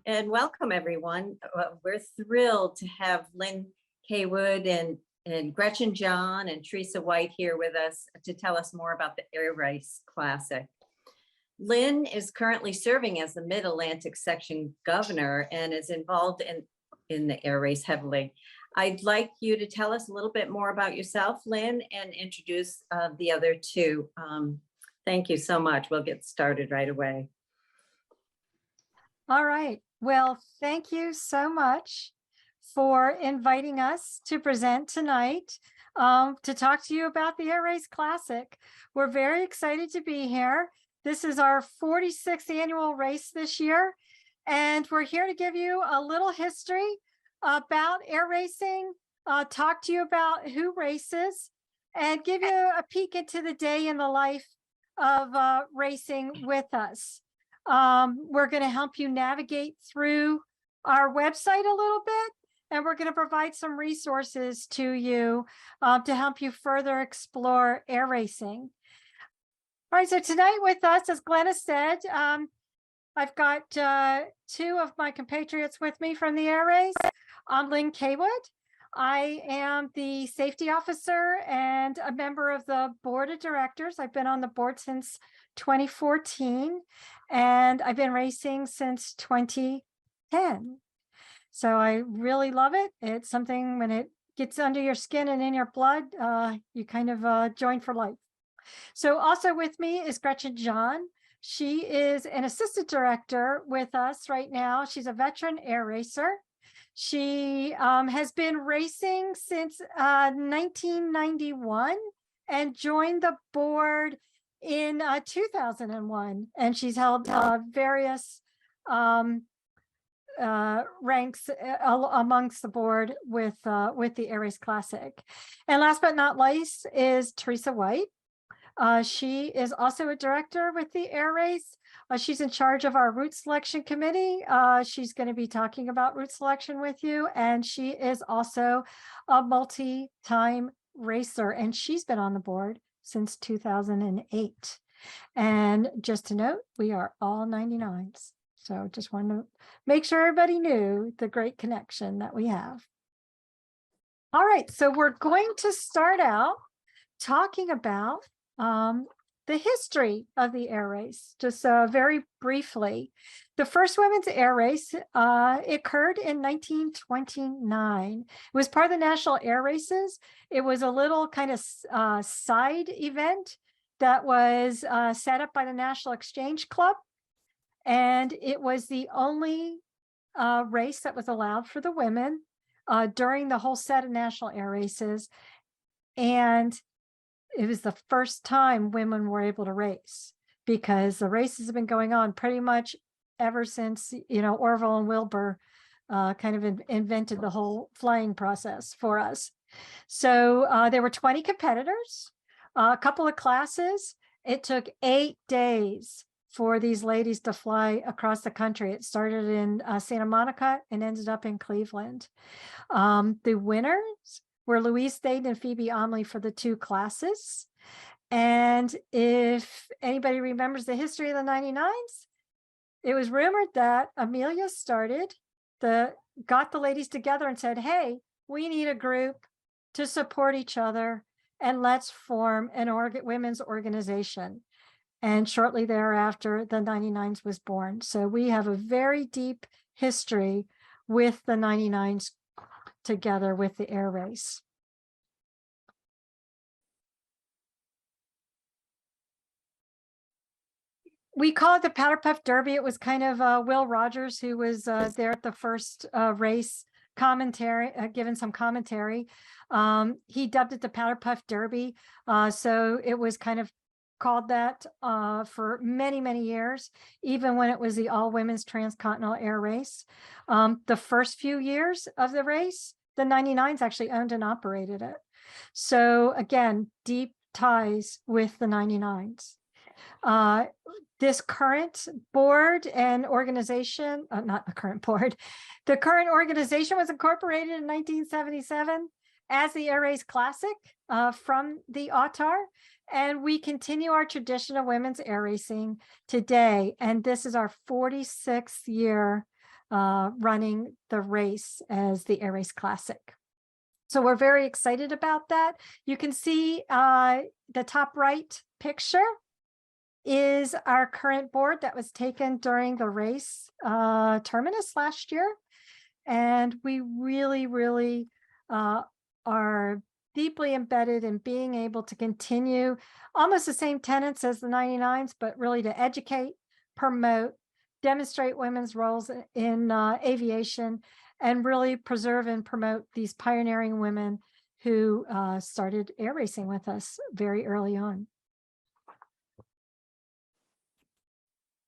And welcome, everyone. We're thrilled to have Lynn Kaywood and Gretchen John and Teresa White here with us to tell us more about the Air Race Classic. Lynn is currently serving as the Mid-Atlantic Section Governor and is involved in the air race heavily. I'd like you to tell us a little bit more about yourself, Lynn, and introduce the other two. Thank you so much. We'll get started right away. All right. Well, thank you so much for inviting us to present tonight to talk to you about the Air Race Classic. We're very excited to be here. This is our 46th annual race this year, and we're here to give you a little history about air racing, talk to you about who races, and give you a peek into the day in the life of racing with us. We're going to help you navigate through our website a little bit, and we're going to provide some resources to you to help you further explore air racing. All right, so tonight with us, as Glenna said, I've got two of my compatriots with me from the air race. I'm Lynn Kaywood. I am the safety officer and a member of the board of directors. I've been on the board since 2014, and I've been racing since 2010. So I really love it. It's something when it gets under your skin and in your blood, you kind of join for life. So also with me is Gretchen John. She is an assistant director with us right now. She's a veteran air racer. She has been racing since 1991 and joined the board in 2001. And she's held various ranks amongst the board with the Air Race Classic. And last but not least is Teresa White. She is also a director with the air race. She's in charge of our route selection committee. She's going to be talking about route selection with you. And she is also a multi-time racer, and she's been on the board since 2008. And just to note, we are all 99s. So just wanted to make sure everybody knew the great connection that we have. All right, so we're going to start out talking about the history of the air race, just very briefly. The first women's air race occurred in 1929. It was part of the National Air Races. It was a little kind of side event that was set up by the National Exchange Club, and it was the only race that was allowed for the women during the whole set of National Air Races. And it was the first time women were able to race, because the races have been going on pretty much ever since, Orville and Wilbur kind of invented the whole flying process for us. So there were 20 competitors, a couple of classes. It took 8 days for these ladies to fly across the country. It started in Santa Monica and ended up in Cleveland. The winners were Louise Thaden and Phoebe Omley for the 2 classes. And if anybody remembers the history of the 99s, it was rumored that Amelia got the ladies together and said, hey, we need a group to support each other, and let's form an women's organization. And shortly thereafter, the 99s was born. So we have a very deep history with the 99s together with the air race. We call it the Powder Puff Derby. It was kind of Will Rogers who was there at the first race commentary, given some commentary. He dubbed it the Powder Puff Derby. So it was kind of called that for many, many years, even when it was the all-women's Transcontinental Air Race. The first few years of the race, the 99s actually owned and operated it. So again, deep ties with the 99s. This current board and organization, not the current board, the current organization was incorporated in 1977 as the Air Race Classic from the AWTAR. And we continue our tradition of women's air racing today. And this is our 46th year running the race as the Air Race Classic. So we're very excited about that. You can see the top right picture is our current board that was taken during the race terminus last year. And we really, really are deeply embedded in being able to continue almost the same tenets as the 99s, but really to educate, promote, demonstrate women's roles in aviation, and really preserve and promote these pioneering women who started air racing with us very early on.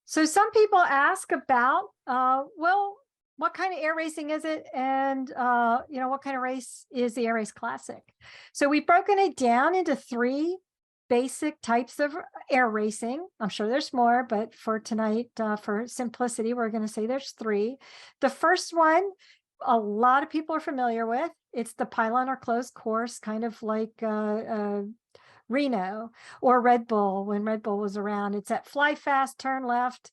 So some people ask about, well, what kind of air racing is it? And, what kind of race is the Air Race Classic? So we've broken it down into 3 basic types of air racing. I'm sure there's more, but for tonight, for simplicity, we're going to say there's 3. The first one, a lot of people are familiar with. It's the pylon or closed course, kind of like Reno or Red Bull when Red Bull was around. It's that fly fast, turn left,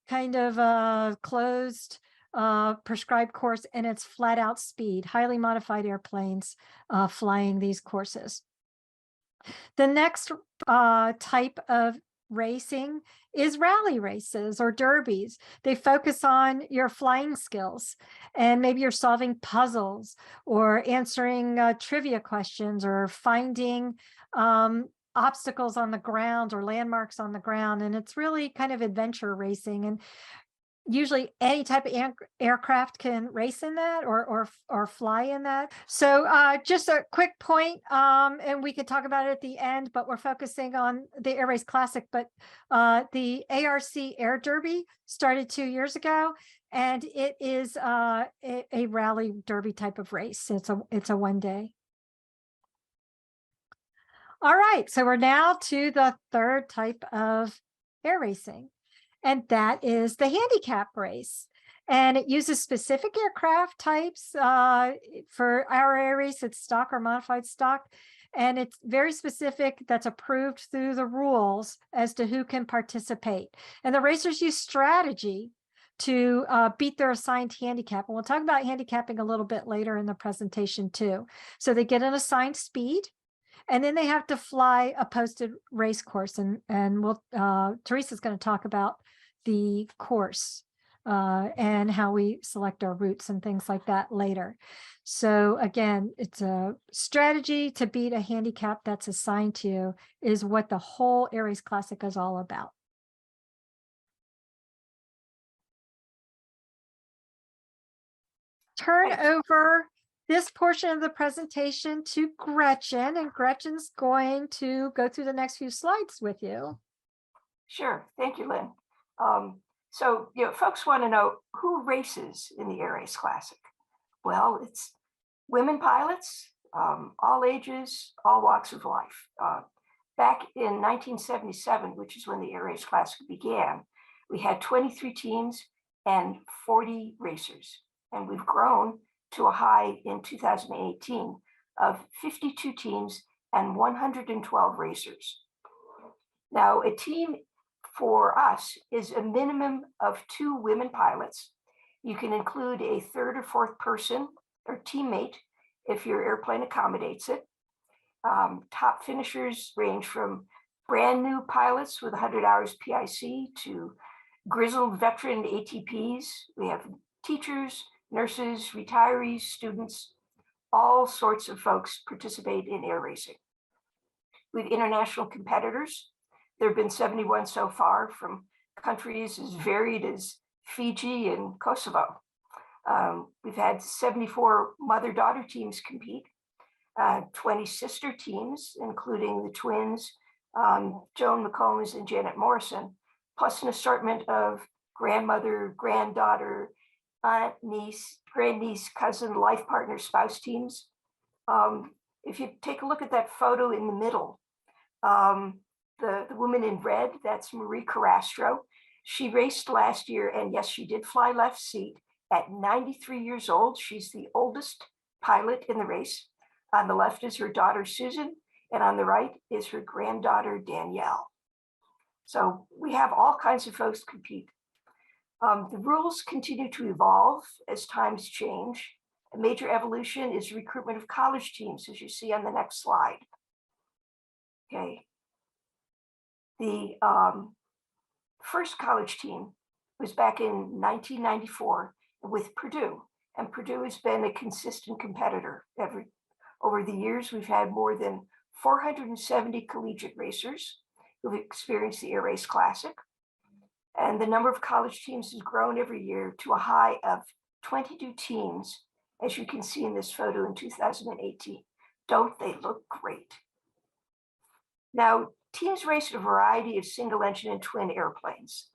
kind of closed prescribed course, and it's flat out speed, highly modified airplanes flying these courses. The next type of racing is rally races or derbies. They focus on your flying skills, and maybe you're solving puzzles or answering trivia questions or finding obstacles on the ground or landmarks on the ground. And it's really kind of adventure racing. And usually any type of aircraft can race in that or fly in that. So just a quick point, and we could talk about it at the end, but we're focusing on the Air Race Classic. But the ARC Air Derby started 2 years ago, and it is a rally derby type of race. It's a one day. All right, so we're now to the third type of air racing, and that is the handicap race. And it uses specific aircraft types. For our air race, it's stock or modified stock. And it's very specific, that's approved through the rules as to who can participate. And the racers use strategy to beat their assigned handicap. And we'll talk about handicapping a little bit later in the presentation too. So they get an assigned speed, and then they have to fly a posted race course. And we'll Teresa's going to talk about the course and how we select our routes and things like that later. So again, it's a strategy to beat a handicap that's assigned to you is what the whole Air Race Classic is all about. Turn over this portion of the presentation to Gretchen, and Gretchen's going to go through the next few slides with you. Sure. Thank you, Lynn. So, folks want to know who races in the Air Race Classic. Well, it's women pilots, all ages, all walks of life. Back in 1977, which is when the Air Race Classic began, we had 23 teams and 40 racers. And we've grown to a high in 2018 of 52 teams and 112 racers. Now, a team for us is a minimum of 2 women pilots. You can include a 3rd or 4th person or teammate if your airplane accommodates it. Top finishers range from brand new pilots with 100 hours PIC to grizzled veteran ATPs. We have teachers, nurses, retirees, students, all sorts of folks participate in air racing. We have international competitors. There have been 71 so far from countries as varied as Fiji and Kosovo. We've had 74 mother-daughter teams compete, 20 sister teams, including the twins, Joan McCombs and Janet Morrison, plus an assortment of grandmother, granddaughter, aunt, niece, grandniece, cousin, life partner, spouse teams. If you take a look at that photo in the middle, the woman in red, that's Marie Carrastro. She raced last year, and yes, she did fly left seat at 93 years old. She's the oldest pilot in the race. On the left is her daughter, Susan, and on the right is her granddaughter, Danielle. So we have all kinds of folks compete. The rules continue to evolve as times change. A major evolution is recruitment of college teams, as you see on the next slide. Okay. The first college team was back in 1994 with Purdue, and Purdue has been a consistent competitor. Over the years, we've had more than 470 collegiate racers who've experienced the Air Race Classic. And the number of college teams has grown every year to a high of 22 teams, as you can see in this photo in 2018. Don't they look great? Now, teams race a variety of single engine and twin airplanes.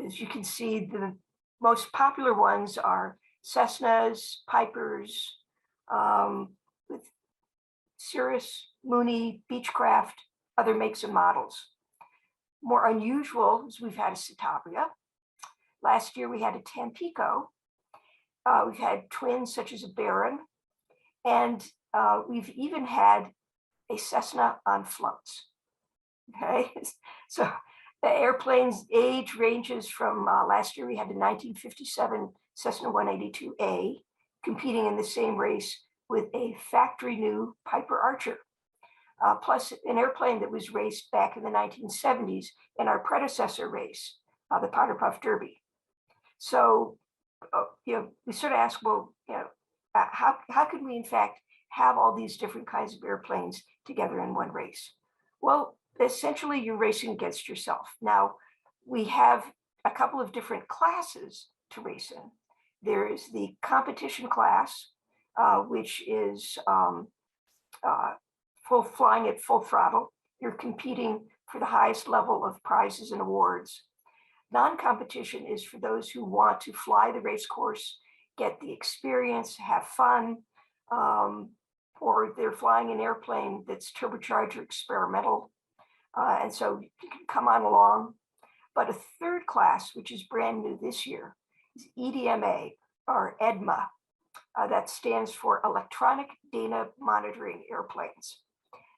As you can see, the most popular ones are Cessnas, Pipers, with Cirrus, Mooney, Beechcraft, other makes and models. More unusual is we've had a Citabria. Last year we had a Tampico. We've had twins such as a Baron, and we've even had a Cessna on floats. Okay, so the airplane's age ranges from last year we had the 1957 Cessna 182A competing in the same race with a factory new Piper Archer, plus an airplane that was raced back in the 1970s in our predecessor race, the Powder Puff Derby. So, we sort of ask, well, how can we in fact have all these different kinds of airplanes together in one race? Well, essentially you're racing against yourself. Now, we have a couple of different classes to race in. There is the competition class, which is flying at full throttle. You're competing for the highest level of prizes and awards. Non-competition is for those who want to fly the race course, get the experience, have fun, or they're flying an airplane that's turbocharged or experimental. And so you can come on along. But a third class, which is brand new this year, is EDMA or EDMA. That stands for Electronic Data Monitoring Airplanes.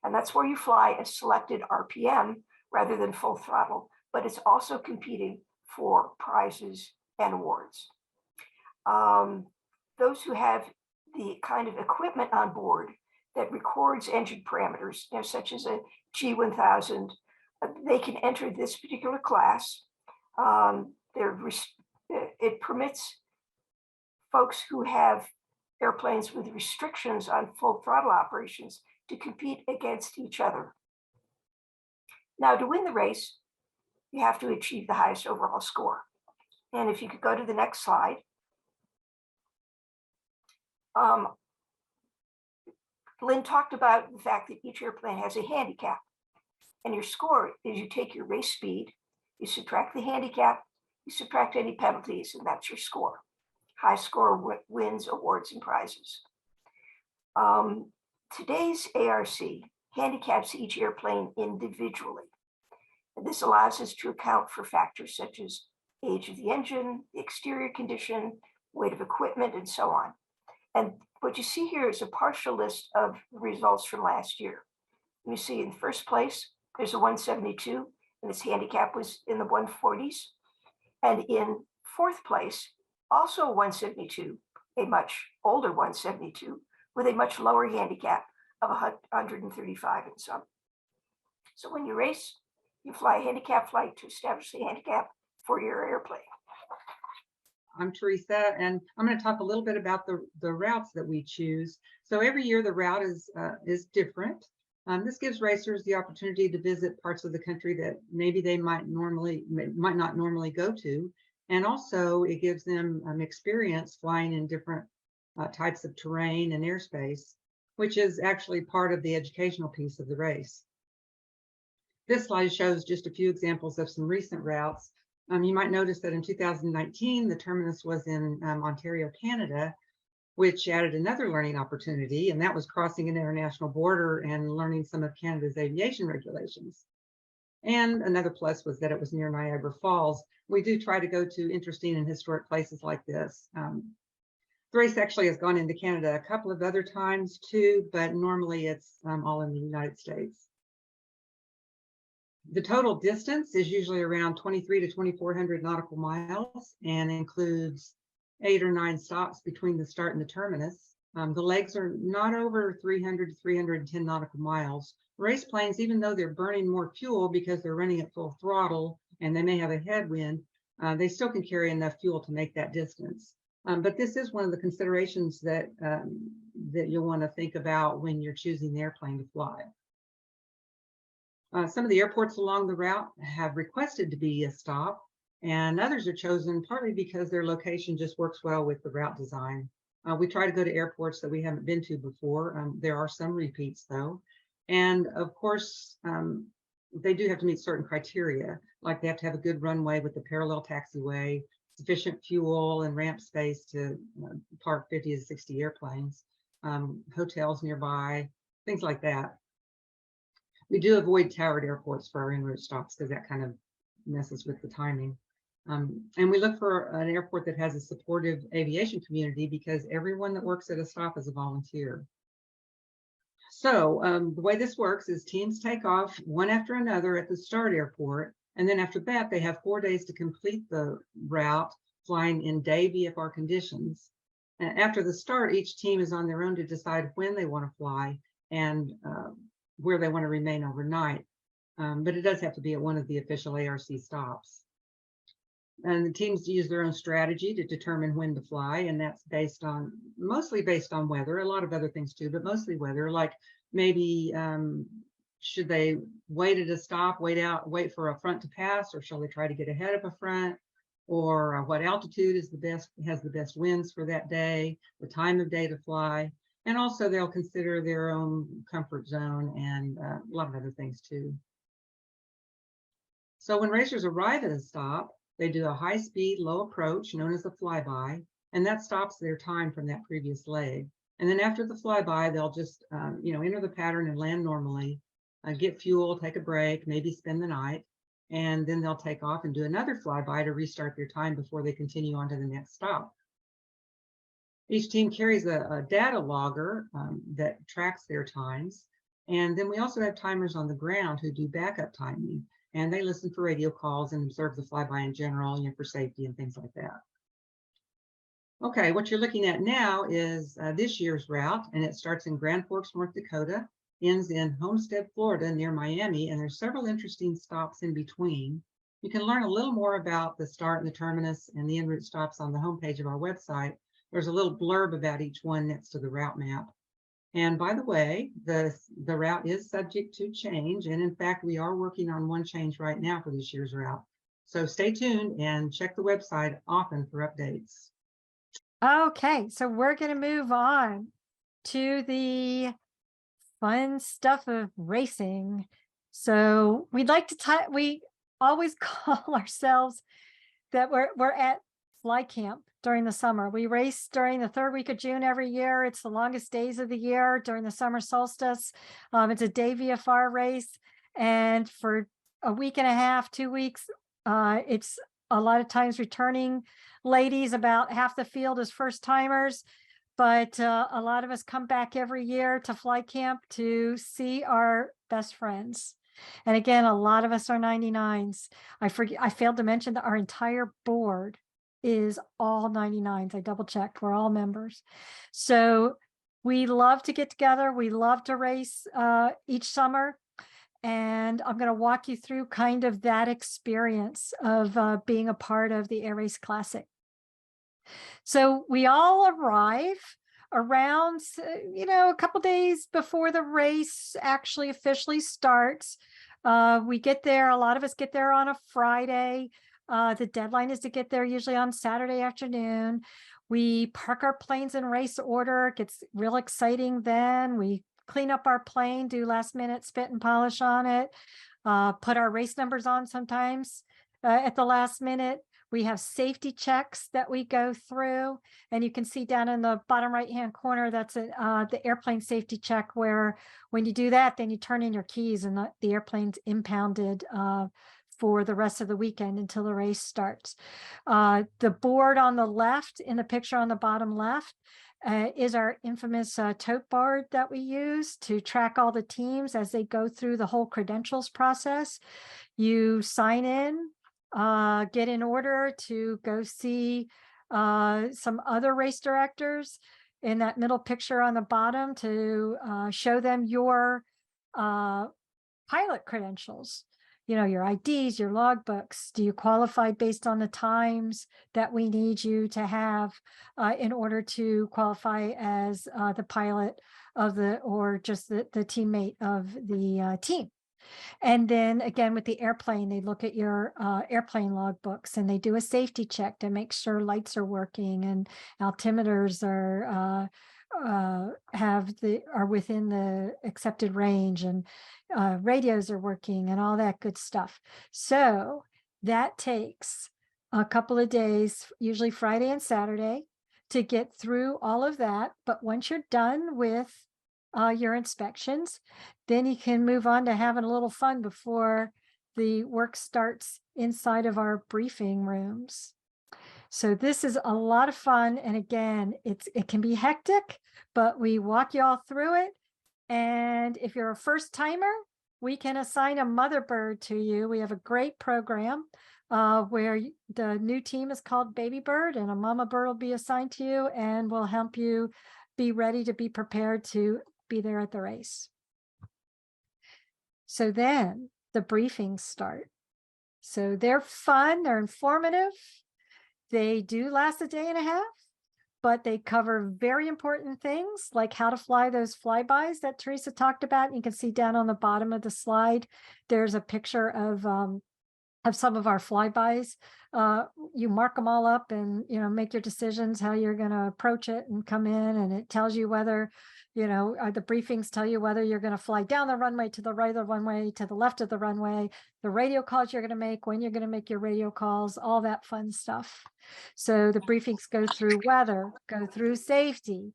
And that's where you fly a selected RPM rather than full throttle, but it's also competing for prizes and awards. Those who have the kind of equipment on board that records engine parameters, such as a G1000, they can enter this particular class. It permits folks who have airplanes with restrictions on full throttle operations to compete against each other. Now, to win the race, you have to achieve the highest overall score. And if you could go to the next slide. Lynn talked about the fact that each airplane has a handicap. And your score is you take your race speed, you subtract the handicap, you subtract any penalties, and that's your score. High score wins awards and prizes. Today's ARC handicaps each airplane individually. And this allows us to account for factors such as age of the engine, the exterior condition, weight of equipment, and so on. And what you see here is a partial list of the results from last year. You see in first place, there's a 172, and its handicap was in the 140s. And in fourth place, also a 172, a much older 172, with a much lower handicap of 135 and some. So when you race, you fly a handicap flight to establish the handicap for your airplane. I'm Teresa, and I'm going to talk a little bit about the routes that we choose. So every year the route is different. This gives racers the opportunity to visit parts of the country that maybe they might not normally go to, and also it gives them experience flying in different types of terrain and airspace, which is actually part of the educational piece of the race. This slide shows just a few examples of some recent routes. You might notice that in 2019, the terminus was in Ontario, Canada, which added another learning opportunity, and that was crossing an international border and learning some of Canada's aviation regulations. And another plus was that it was near Niagara Falls. We do try to go to interesting and historic places like this. The race actually has gone into Canada a couple of other times too, but normally it's all in the United States. The total distance is usually around 23 to 2,400 nautical miles and includes 8 or 9 stops between the start and the terminus. The legs are not over 300 to 310 nautical miles. Race planes, even though they're burning more fuel because they're running at full throttle and they may have a headwind, they still can carry enough fuel to make that distance. But this is one of the considerations that you'll want to think about when you're choosing the airplane to fly. Some of the airports along the route have requested to be a stop, and others are chosen partly because their location just works well with the route design. We try to go to airports that we haven't been to before. There are some repeats though. And of course, they do have to meet certain criteria, like they have to have a good runway with a parallel taxiway, sufficient fuel and ramp space to park 50 to 60 airplanes, hotels nearby, things like that. We do avoid towered airports for our en route stops because that kind of messes with the timing. And we look for an airport that has a supportive aviation community because everyone that works at a stop is a volunteer. So the way this works is teams take off one after another at the start airport. And then after that, they have 4 days to complete the route, flying in day VFR conditions. And after the start, each team is on their own to decide when they want to fly and where they want to remain overnight. But it does have to be at one of the official ARC stops. And the teams use their own strategy to determine when to fly, and that's mostly based on weather, a lot of other things too, but mostly weather, like maybe should they wait at a stop, wait for a front to pass, or shall they try to get ahead of a front, or what altitude has the best winds for that day, the time of day to fly, and also they'll consider their own comfort zone and a lot of other things too. So when racers arrive at a stop, they do a high-speed, low approach known as a flyby, and that stops their time from that previous leg. And then after the flyby, they'll just enter the pattern and land normally, get fuel, take a break, maybe spend the night, and then they'll take off and do another flyby to restart their time before they continue on to the next stop. Each team carries a data logger that tracks their times, and then we also have timers on the ground who do backup timing. And they listen for radio calls and observe the flyby in general, for safety and things like that. Okay, what you're looking at now is this year's route, and it starts in Grand Forks, North Dakota, ends in Homestead, Florida, near Miami, and there's several interesting stops in between. You can learn a little more about the start and the terminus and the en route stops on the homepage of our website. There's a little blurb about each one next to the route map. And by the way, the route is subject to change. And in fact, we are working on one change right now for this year's route. So stay tuned and check the website often for updates. Okay, so we're going to move on to the fun stuff of racing. So we'd like to we always call ourselves that we're at fly camp during the summer. We race during the 3rd week of June every year. It's the longest days of the year during the summer solstice. It's a day VFR race. And for a week and a half, 2 weeks, it's a lot of times returning ladies. About half the field is first timers. But a lot of us come back every year to fly camp to see our best friends. And again, a lot of us are 99s. I failed to mention that our entire board is all 99s. I double checked. We're all members. So we love to get together. We love to race each summer. And I'm going to walk you through kind of that experience of being a part of the Air Race Classic. So we all arrive around, a couple days before the race actually officially starts. We get there. A lot of us get there on a Friday. The deadline is to get there usually on Saturday afternoon. We park our planes in race order. It gets real exciting then. We clean up our plane, do last minute spit and polish on it, put our race numbers on sometimes at the last minute. We have safety checks that we go through, and you can see down in the bottom right-hand corner, that's the airplane safety check, where when you do that, then you turn in your keys and the airplane's impounded for the rest of the weekend until the race starts. The board on the left, in the picture on the bottom left, is our infamous tote board that we use to track all the teams as they go through the whole credentials process. You sign in, get in order to go see some other race directors in that middle picture on the bottom to show them your pilot credentials, your IDs, your logbooks. Do you qualify based on the times that we need you to have in order to qualify as the pilot of or just the teammate of the team? And then again, with the airplane, they look at your airplane logbooks and they do a safety check to make sure lights are working and altimeters are are within the accepted range, and radios are working and all that good stuff. So that takes a couple of days, usually Friday and Saturday, to get through all of that. But once you're done with your inspections, then you can move on to having a little fun before the work starts inside of our briefing rooms. So this is a lot of fun. And again, it can be hectic, but we walk you all through it. And if you're a first timer, we can assign a mother bird to you. We have a great program where the new team is called Baby Bird, and a mama bird will be assigned to you and will help you be ready to be prepared to be there at the race. So then the briefings start. So they're fun, they're informative. They do last a day and a half, but they cover very important things like how to fly those flybys that Teresa talked about. You can see down on the bottom of the slide, there's a picture of some of our flybys. You mark them all up and, make your decisions how you're going to approach it and come in. And it tells you whether, the briefings tell you whether you're going to fly down the runway, to the right of the runway, to the left of the runway, the radio calls you're going to make, when you're going to make your radio calls, all that fun stuff. So the briefings go through weather, go through safety,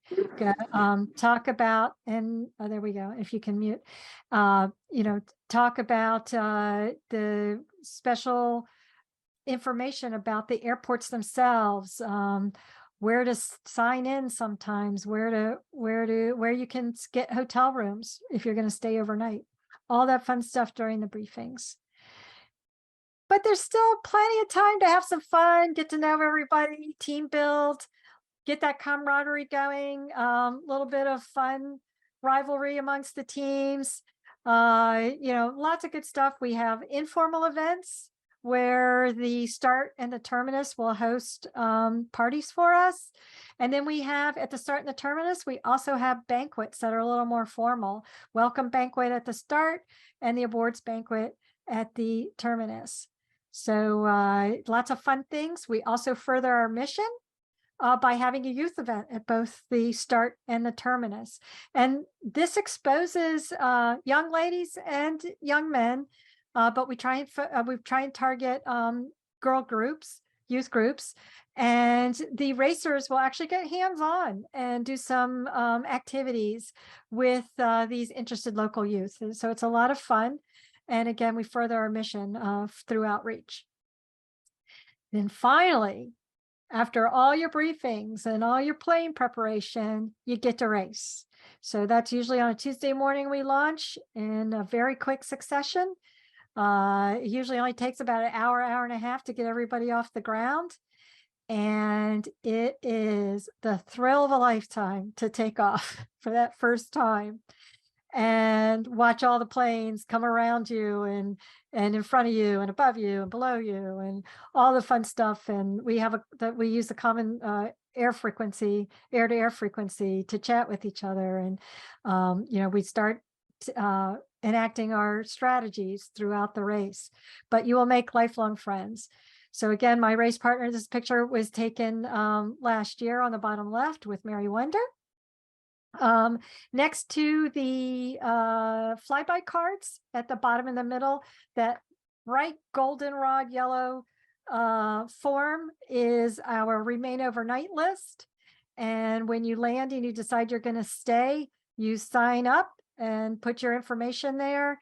talk about, and there we go. If you can mute, talk about the special information about the airports themselves, where to sign in sometimes, where you can get hotel rooms if you're going to stay overnight, all that fun stuff during the briefings. But there's still plenty of time to have some fun, get to know everybody, team build, get that camaraderie going, little bit of fun rivalry amongst the teams. Lots of good stuff. We have informal events where the start and the terminus will host parties for us. And then we have at the start and the terminus, we also have banquets that are a little more formal. Welcome banquet at the start and the awards banquet at the terminus. So lots of fun things. We also further our mission by having a youth event at both the start and the terminus. And this exposes young ladies and young men, but we try and target girl groups, youth groups, and the racers will actually get hands-on and do some activities with these interested local youth. And so it's a lot of fun. And again, we further our mission through outreach. Then finally, after all your briefings and all your plane preparation, you get to race. So that's usually on a Tuesday morning we launch in a very quick succession. It usually only takes about an hour, hour and a half to get everybody off the ground. And it is the thrill of a lifetime to take off for that first time and watch all the planes come around you and in front of you and above you and below you and all the fun stuff. And we have we use the common air-to-air frequency to chat with each other. And, we start enacting our strategies throughout the race, but you will make lifelong friends. So again, my race partner, this picture was taken last year on the bottom left with Mary Wonder. Next to the flyby cards at the bottom in the middle, that bright goldenrod yellow form is our remain overnight list. And when you land and you decide you're going to stay, you sign up and put your information there.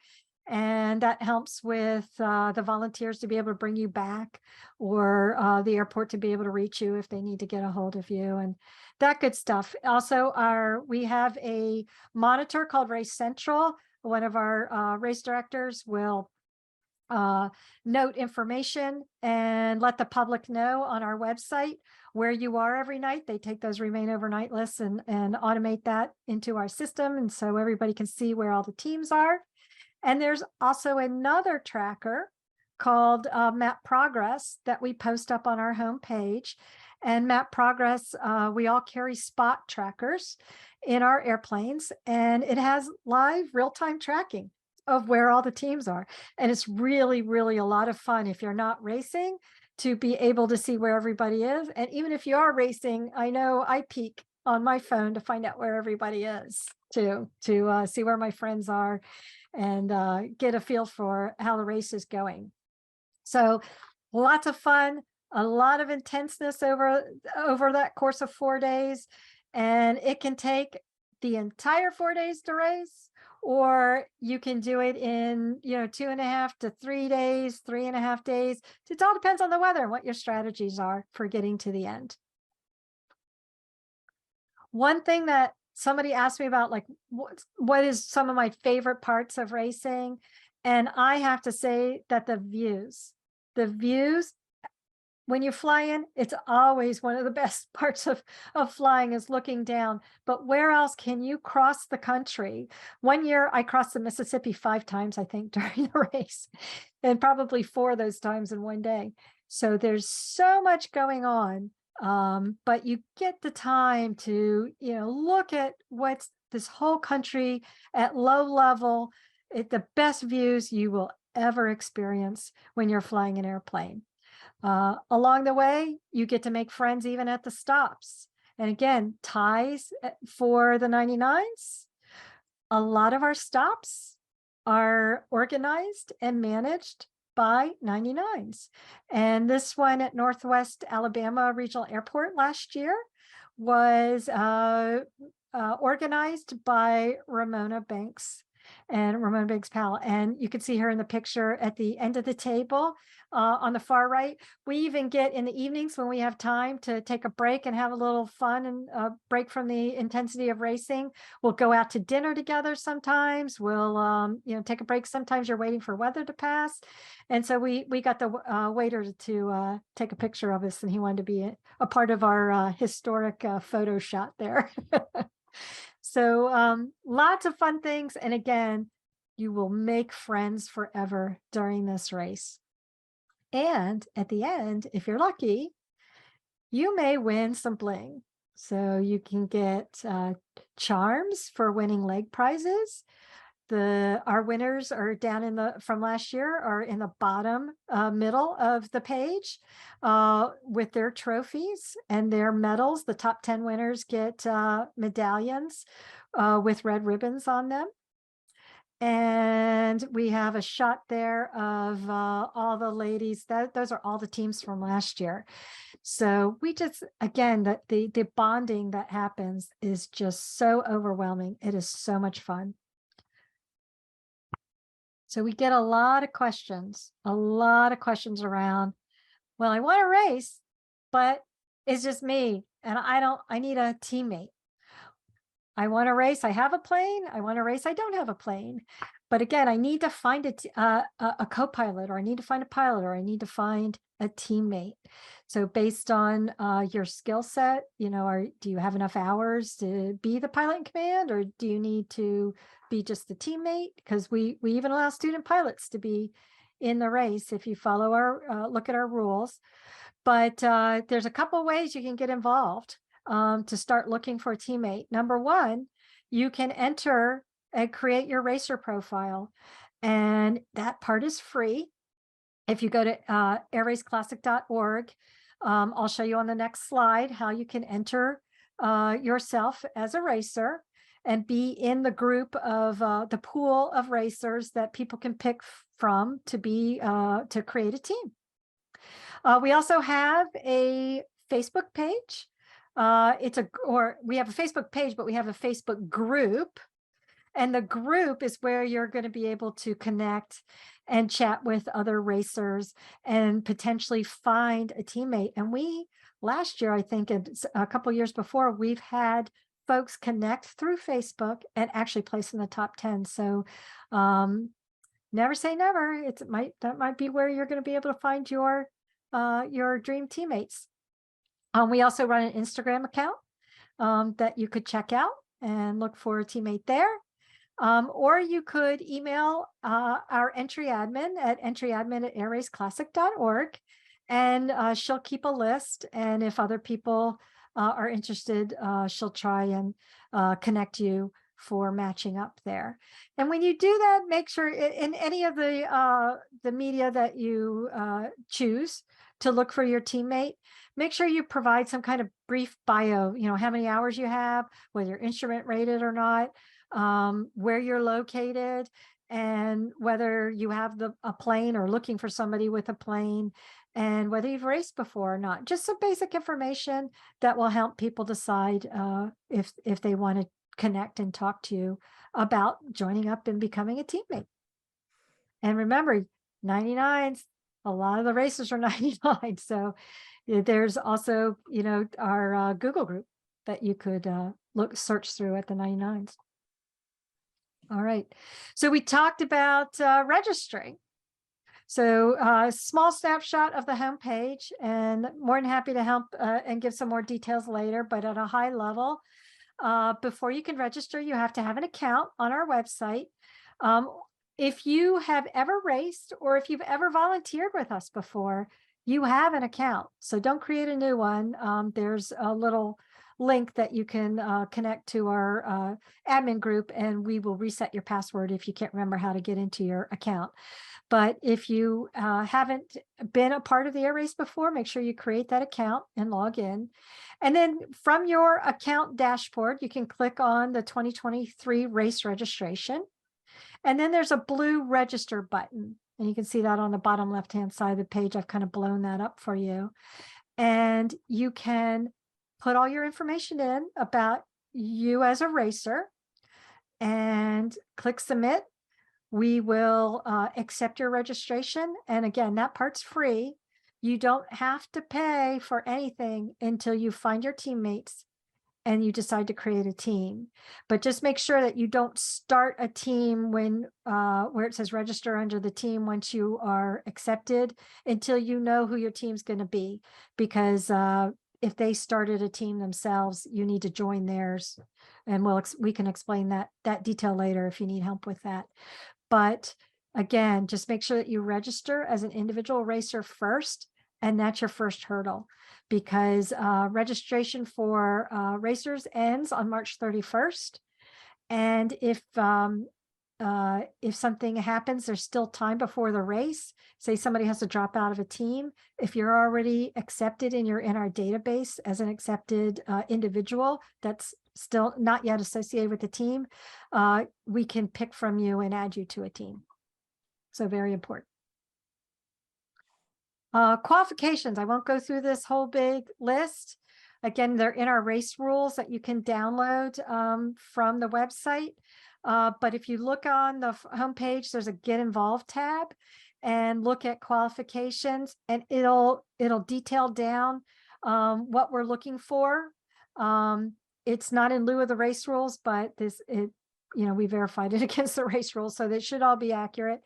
And that helps with the volunteers to be able to bring you back, or the airport to be able to reach you if they need to get a hold of you, and that good stuff. Also, we have a monitor called Race Central. One of our race directors will note information and let the public know on our website where you are every night. They take those remain overnight lists and automate that into our system, and so everybody can see where all the teams are. And there's also another tracker called Map Progress that we post up on our homepage. And Map Progress, we all carry spot trackers in our airplanes, and it has live real-time tracking of where all the teams are. And it's really, really a lot of fun if you're not racing to be able to see where everybody is. And even if you are racing, I know I peek on my phone to find out where everybody is to see where my friends are and get a feel for how the race is going. So lots of fun, a lot of intenseness over that course of 4 days. And it can take the entire 4 days to race, or you can do it in 2.5 to 3 days, 3.5 days. It all depends on the weather and what your strategies are for getting to the end. One thing that somebody asked me about, like, what is some of my favorite parts of racing? And I have to say that the views, when you fly in, it's always one of the best parts of flying is looking down. But where else can you cross the country? One year I crossed the Mississippi 5 times, I think, during the race, and probably 4 of those times in one day. So there's so much going on. But you get the time to, look at what's this whole country at low level, the best views you will ever experience when you're flying an airplane. Along the way, you get to make friends even at the stops. And again, ties for the 99s. A lot of our stops are organized and managed by 99s. And this one at Northwest Alabama Regional Airport last year was organized by Ramona Banks and Ramona Banks Powell. And you can see her in the picture at the end of the table on the far right. We even get in the evenings when we have time to take a break and have a little fun and break from the intensity of racing. We'll go out to dinner together sometimes. We'll, take a break. Sometimes you're waiting for weather to pass. And so we got the waiter to take a picture of us, and he wanted to be a part of our historic photo shot there. So lots of fun things. And again, you will make friends forever during this race. And at the end, if you're lucky, you may win some bling. So you can get charms for winning leg prizes. Our winners are down from last year are in the bottom middle of the page with their trophies and their medals. The top 10 winners get medallions with red ribbons on them. And we have a shot there of all the ladies. Those are all the teams from last year. So we just, again, the bonding that happens is just so overwhelming. It is so much fun. So we get a lot of questions around, well, I want to race, but it's just me and I need a teammate. I want to race. I have a plane. I want to race. I don't have a plane. But again, I need to find a co-pilot, or I need to find a pilot, or I need to find a teammate. So based on your skill set, do you have enough hours to be the pilot in command, or do you need to be just a teammate? Because we even allow student pilots to be in the race if you follow look at our rules. But there's a couple ways you can get involved to start looking for a teammate. Number one, you can enter and create your racer profile, and that part is free. If you go to airraceclassic.org, I'll show you on the next slide how you can enter yourself as a racer and be in the group of the pool of racers that people can pick from to create a team. We also have a Facebook page. We have a Facebook page, but we have a Facebook group. And the group is where you're going to be able to connect and chat with other racers and potentially find a teammate. And last year, I think it's a couple years before, we've had folks connect through Facebook and actually place in the top 10. So never say never. That might be where you're going to be able to find your dream teammates. We also run an Instagram account that you could check out and look for a teammate there. Or you could email our entry admin at entryadmin@airraceclassic.org, and she'll keep a list. And if other people are interested, she'll try and connect you for matching up there. And when you do that, make sure in any of the media that you choose to look for your teammate, make sure you provide some kind of brief bio, how many hours you have, whether you're instrument rated or not, where you're located, and whether you have a plane or looking for somebody with a plane, and whether you've raced before or not. Just some basic information that will help people decide if they want to connect and talk to you about joining up and becoming a teammate. And remember, 99s, a lot of the races are 99. So there's also, our Google group that you could search through at the 99s. All right. So we talked about registering. So small snapshot of the homepage, and more than happy to help and give some more details later, but at a high level, before you can register, you have to have an account on our website. If you have ever raced or if you've ever volunteered with us before, you have an account. So don't create a new one. There's a little link that you can connect to our admin group, and we will reset your password if you can't remember how to get into your account. But if you haven't been a part of the air race before, make sure you create that account and log in. And then from your account dashboard, you can click on the 2023 race registration. And then there's a blue register button. And you can see that on the bottom left-hand side of the page. I've kind of blown that up for you. And you can put all your information in about you as a racer and click submit. We will accept your registration. And again, that part's free. You don't have to pay for anything until you find your teammates and you decide to create a team. But just make sure that you don't start a team when where it says register under the team once you are accepted until you know who your team's going to be. Because if they started a team themselves, you need to join theirs. And we can explain that detail later if you need help with that. But again, just make sure that you register as an individual racer first, and that's your first hurdle, because registration for racers ends on March 31st. And if something happens, there's still time before the race. Say somebody has to drop out of a team. If you're already accepted and you're in our database as an accepted individual that's still not yet associated with the team, we can pick from you and add you to a team. So very important. Qualifications. I won't go through this whole big list. Again, they're in our race rules that you can download from the website. But if you look on the homepage, there's a Get Involved tab, and look at qualifications, and it'll detail down what we're looking for. It's not in lieu of the race rules, but we verified it against the race rules, so they should all be accurate.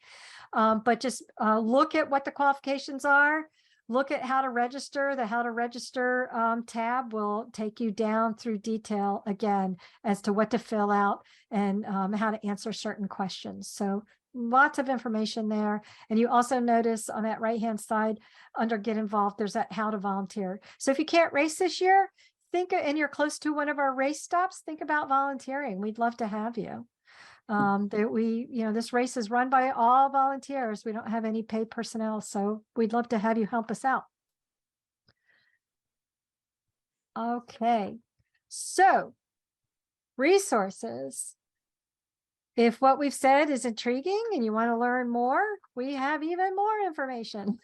But just look at what the qualifications are. Look at how to register. The How to Register tab will take you down through detail again as to what to fill out and how to answer certain questions. So lots of information there. And you also notice on that right-hand side under Get Involved, there's that How to Volunteer. So if you can't race this year, and you're close to one of our race stops, think about volunteering. We'd love to have you. This race is run by all volunteers. We don't have any paid personnel, so we'd love to have you help us out. Okay, so resources. If what we've said is intriguing and you want to learn more, we have even more information.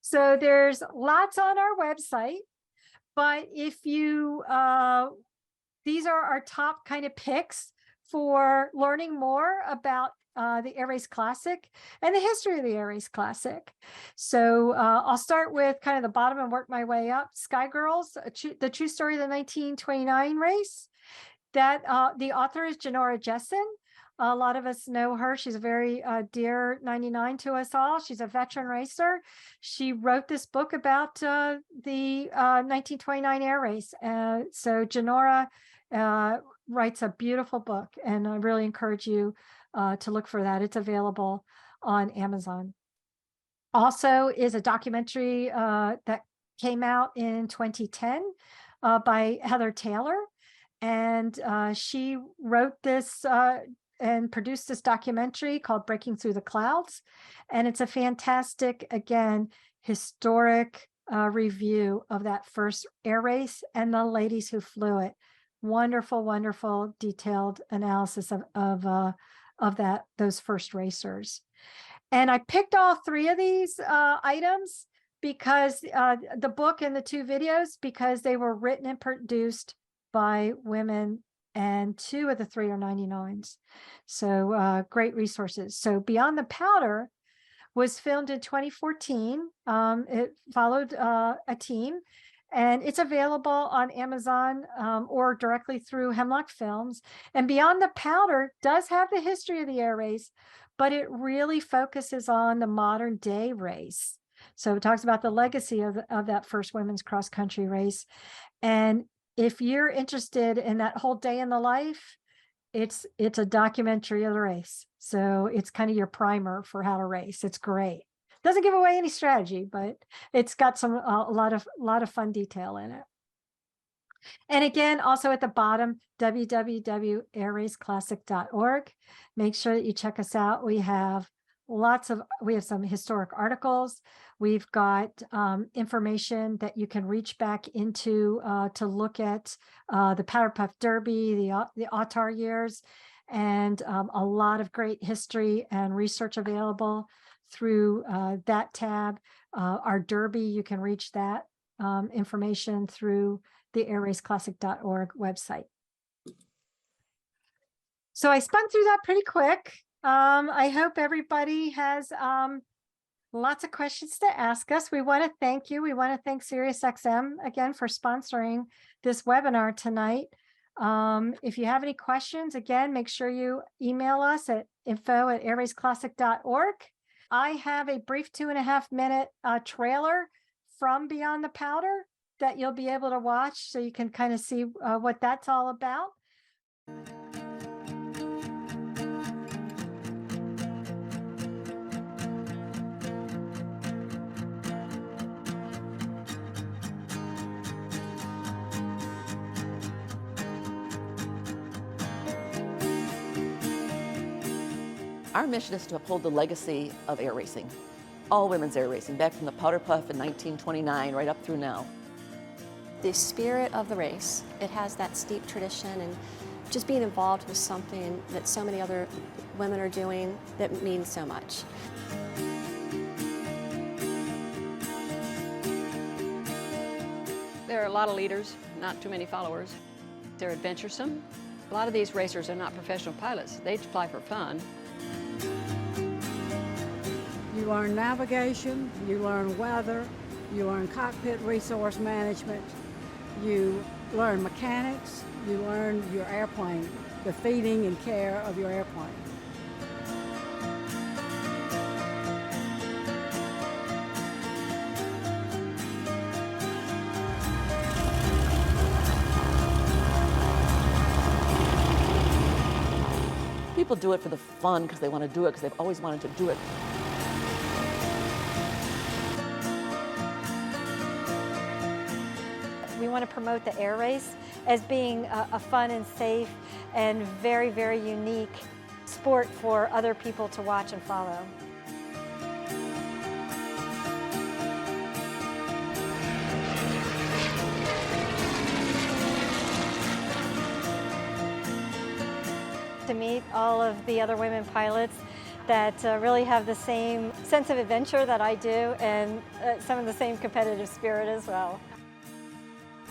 So there's lots on our website, but if you, these are our top kind of picks for learning more about the Air Race Classic and the history of the Air Race Classic. So I'll start with kind of the bottom and work my way up. Sky Girls, the true story of the 1929 race. That the author is Janora Jessen. A lot of us know her. She's a very dear 99 to us all. She's a veteran racer. She wrote this book about the 1929 air race. So Janora writes a beautiful book, and I really encourage you to look for that. It's available on Amazon. Also is a documentary that came out in 2010 by Heather Taylor. And she wrote this and produced this documentary called Breaking Through the Clouds. And it's a fantastic, again, historic review of that first air race and the ladies who flew it. Wonderful, wonderful, detailed analysis of those first racers. And I picked all three of these items because the book and the two videos, because they were written and produced by women, and 2 of the 3 are 99s. So great resources. So Beyond the Powder was filmed in 2014. It followed a team, and it's available on Amazon or directly through Hemlock Films. And Beyond the Powder does have the history of the air race, but it really focuses on the modern day race. So it talks about the legacy of that first women's cross country race. And if you're interested in that whole day in the life, it's a documentary of the race. So it's kind of your primer for how to race. It's great. Doesn't give away any strategy, but it's got a lot of fun detail in it. And again, also at the bottom, www.airraceclassic.org. Make sure that you check us out. We have some historic articles. We've got information that you can reach back into to look at the Powder Puff Derby, the AWTAR years, and a lot of great history and research available through that tab. Our Derby, you can reach that information through the airraceclassic.org website. So I spun through that pretty quick. I hope everybody has lots of questions to ask us. We want to thank you. We want to thank SiriusXM again for sponsoring this webinar tonight. If you have any questions, again, make sure you email us at info@airraceclassic.org. I have a brief 2.5-minute trailer from Beyond the Powder that you'll be able to watch so you can kind of see what that's all about. Our mission is to uphold the legacy of air racing, all women's air racing, back from the Powder Puff in 1929 right up through now. The spirit of the race, it has that steep tradition, and just being involved with something that so many other women are doing that means so much. There are a lot of leaders, not too many followers. They're adventuresome. A lot of these racers are not professional pilots. They fly for fun. You learn navigation, you learn weather, you learn cockpit resource management, you learn mechanics, you learn your airplane, the feeding and care of your airplane. People do it for the fun because they want to do it because they've always wanted to do it. We want to promote the air race as being a fun and safe and very, very unique sport for other people to watch and follow. To meet all of the other women pilots that really have the same sense of adventure that I do, and some of the same competitive spirit as well.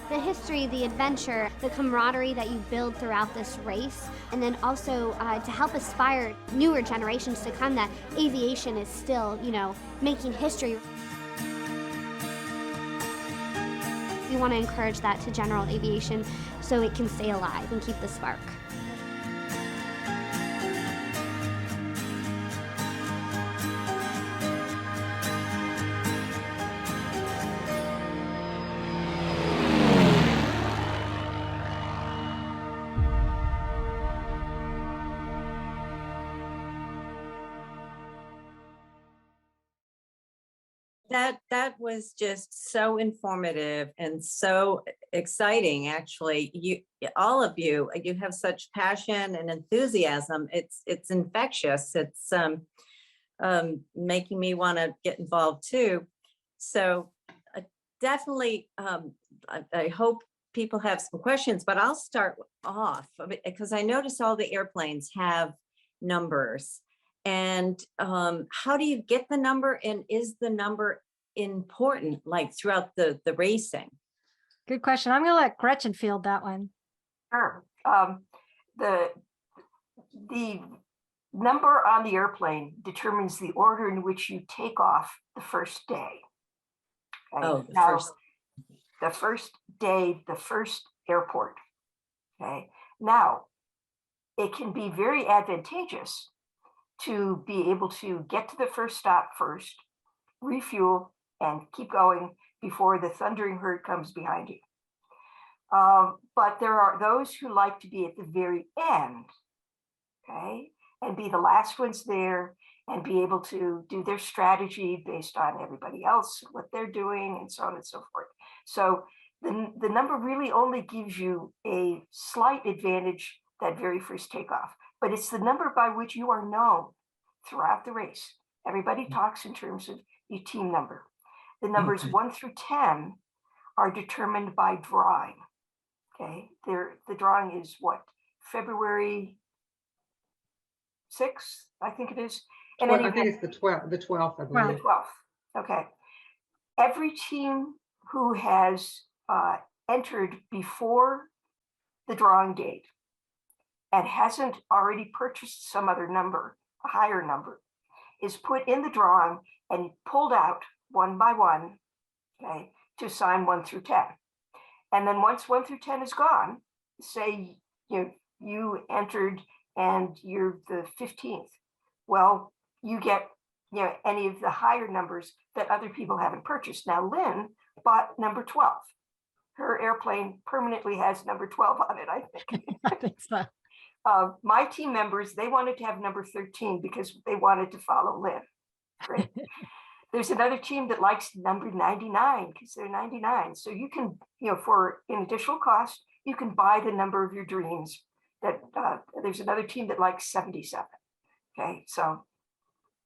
The history, the adventure, the camaraderie that you build throughout this race, and then also to help inspire newer generations to come that aviation is still, making history. We want to encourage that to general aviation so it can stay alive and keep the spark. That was just so informative and so exciting, actually. All of you have such passion and enthusiasm. It's infectious. It's making me want to get involved too. So definitely, I hope people have some questions, but I'll start off because I notice all the airplanes have numbers. And how do you get the number, and is the number important like throughout the racing? Good question. I'm going to let Gretchen field that one. Sure. The number on the airplane determines the order in which you take off the first day. Okay? Oh, the first day, the first airport. Okay. Now, it can be very advantageous to be able to get to the first stop first, refuel, and keep going before the thundering herd comes behind you. But there are those who like to be at the very end, okay, and be the last ones there and be able to do their strategy based on everybody else, what they're doing, and so on and so forth. So the number really only gives you a slight advantage that very first takeoff, but it's the number by which you are known throughout the race. Everybody talks in terms of your team number. The numbers 1 through 10 are determined by drawing. Okay, the drawing is what, February 6th, I think it is. And I think it's the 12th, I believe. The 12th. Okay. Every team who has entered before the drawing date and hasn't already purchased some other number, a higher number, is put in the drawing and pulled out one by one, okay, to assign 1 through 10. And then once 1 through 10 is gone, say you entered and you're the 15th. Well, you get any of the higher numbers that other people haven't purchased. Now, Lynn bought number 12. Her airplane permanently has number 12 on it, I think. I think so. My team members, they wanted to have number 13 because they wanted to follow Lynn. Great. There's another team that likes number 99 because they're 99. So you can, for an additional cost, you can buy the number of your dreams. That there's another team that likes 77. Okay, so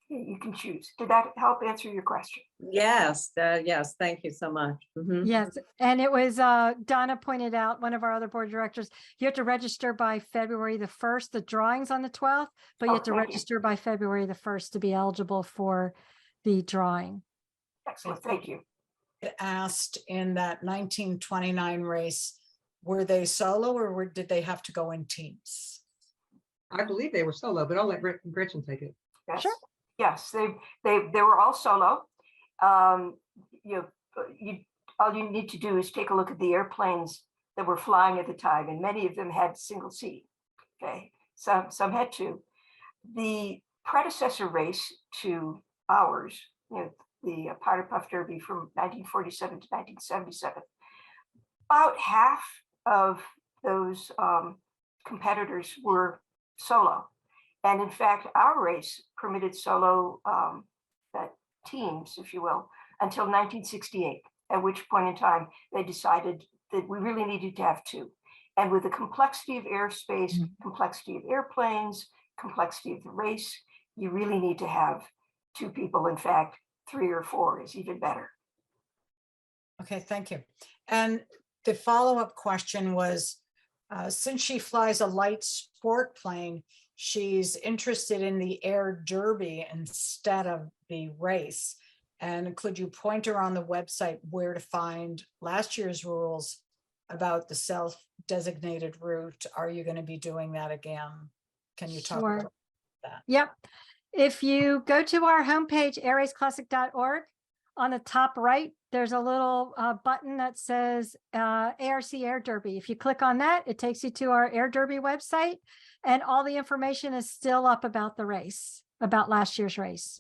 you can choose. Did that help answer your question? Yes, yes. Thank you so much. Mhm. Yes. And it was, Donna pointed out, one of our other board directors, you have to register by February the 1st, the drawing's on the 12th, but you have to register by February the 1st to be eligible for the drawing. Excellent, thank you. Asked in that 1929 race, were they solo or did they have to go in teams? I believe they were solo, but I'll let Gretchen take it. Yes. Sure. Yes, they were all solo. All you need to do is take a look at the airplanes that were flying at the time, and many of them had single seat. Okay, some had two. The predecessor race to ours, the Powder Puff Derby from 1947 to 1977, about half of those competitors were solo. And in fact, our race permitted solo teams, if you will, until 1968, at which point in time they decided that we really needed to have two. And with the complexity of airspace, complexity of airplanes, complexity of the race, you really need to have two people. In fact, 3 or 4 is even better. Okay, thank you. And the follow-up question was, since she flies a light sport plane, she's interested in the air derby instead of the race. And could you point her on the website where to find last year's rules about the self-designated route. Are you going to be doing that again? Can you talk Sure. about that? Yep. If you go to our homepage, airraceclassic.org, on the top right, there's a little button that says ARC Air Derby. If you click on that, it takes you to our Air Derby website, and all the information is still up about the race, about last year's race.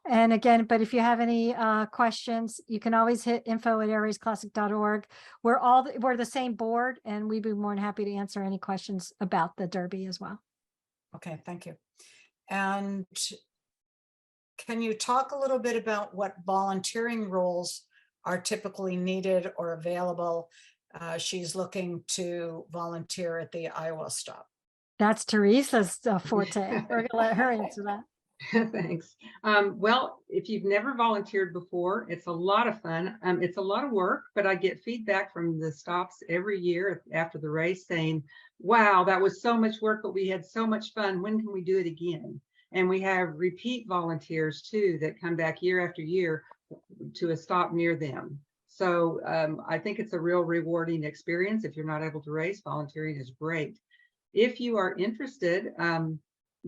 And again, but if you have any questions, you can always hit info@airraceclassic.org. We're the same board, and we'd be more than happy to answer any questions about the Derby as well. Okay, thank you. And can you talk a little bit about what volunteering roles are typically needed or available? She's looking to volunteer at the Iowa stop. That's Teresa's forte. We're gonna let her answer that. Thanks. Well, if you've never volunteered before, it's a lot of fun. It's a lot of work, but I get feedback from the stops every year after the race saying, wow, that was so much work, but we had so much fun. When can we do it again? And we have repeat volunteers too that come back year after year to a stop near them. So I think it's a real rewarding experience. If you're not able to race, volunteering is great. If you are interested,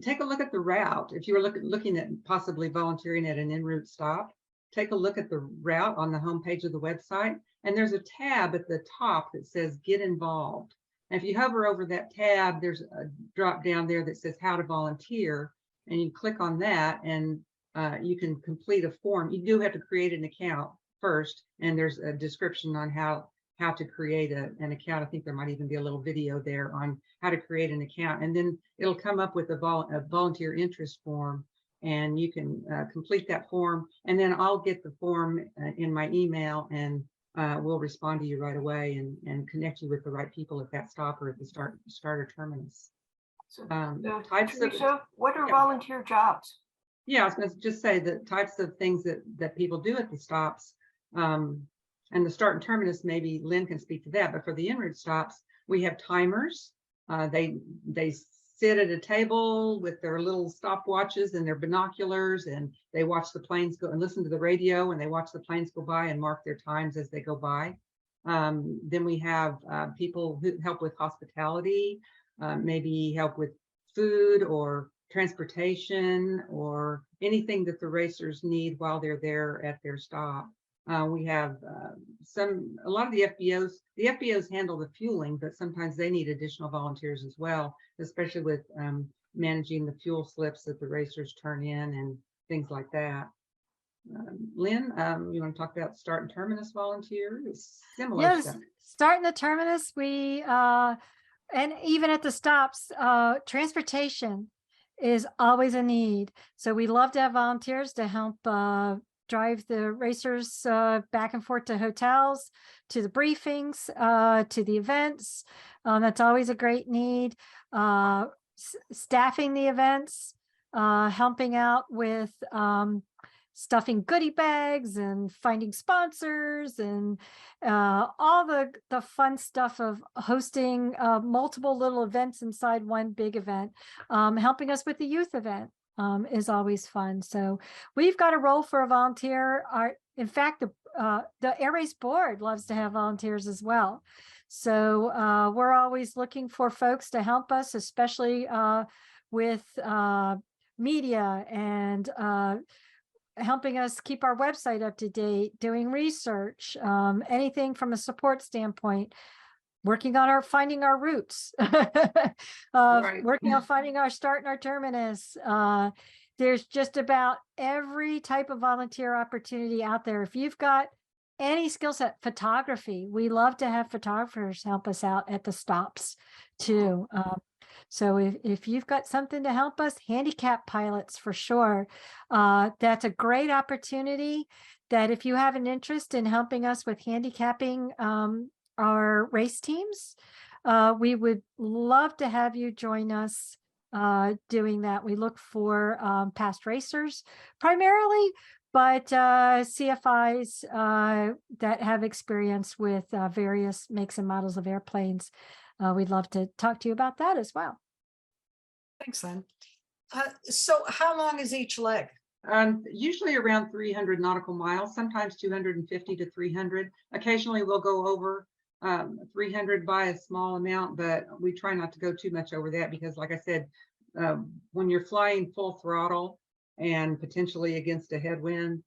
take a look at the route. If you were looking at possibly volunteering at an en route stop, take a look at the route on the homepage of the website. And there's a tab at the top that says Get Involved. And if you hover over that tab, there's a drop down there that says How to Volunteer. And you click on that, and you can complete a form. You do have to create an account first, and there's a description on how to create an account. I think there might even be a little video there on how to create an account, and then it'll come up with a volunteer interest form, and you can complete that form, and then I'll get the form in my email, and we'll respond to you right away and connect you with the right people at that stop or at the starter terminus. So, Types Teresa, what are yeah. volunteer jobs? Yeah, I was going to just say the types of things that people do at the stops, and the start and terminus, maybe Lynn can speak to that, but for the en route stops, we have timers. They sit at a table with their little stopwatches and their binoculars, and they watch the planes go and listen to the radio, and they watch the planes go by and mark their times as they go by. Then we have people who help with hospitality, maybe help with food or transportation or anything that the racers need while they're there at their stop. We have a lot of the FBOs handle the fueling, but sometimes they need additional volunteers as well, especially with managing the fuel slips that the racers turn in and things like that. Lynn, you want to talk about start and terminus volunteers? Similar Yes, stuff. start in the terminus, we and even at the stops, transportation is always a need. So we love to have volunteers to help drive the racers back and forth to hotels, to the briefings, to the events. That's always a great need. Staffing the events, helping out with stuffing goodie bags and finding sponsors and all the fun stuff of hosting multiple little events inside one big event. Helping us with the youth event is always fun. So we've got a role for a volunteer. In fact, the Air Race board loves to have volunteers as well. So we're always looking for folks to help us, especially with media and helping us keep our website up to date, doing research, anything from a support standpoint, working on finding our routes, Right. working on finding our start and our terminus. There's just about every type of volunteer opportunity out there. If you've got any skill set, photography, we love to have photographers help us out at the stops too. So if you've got something to help us, handicap pilots for sure. That's a great opportunity that if you have an interest in helping us with handicapping our race teams, we would love to have you join us doing that. We look for past racers primarily, but CFIs that have experience with various makes and models of airplanes. We'd love to talk to you about that as well. Thanks, Lynn. So how long is each leg? Usually around 300 nautical miles, sometimes 250 to 300. Occasionally we'll go over. 300 by a small amount, but we try not to go too much over that because, like I said, when you're flying full throttle and potentially against a headwind,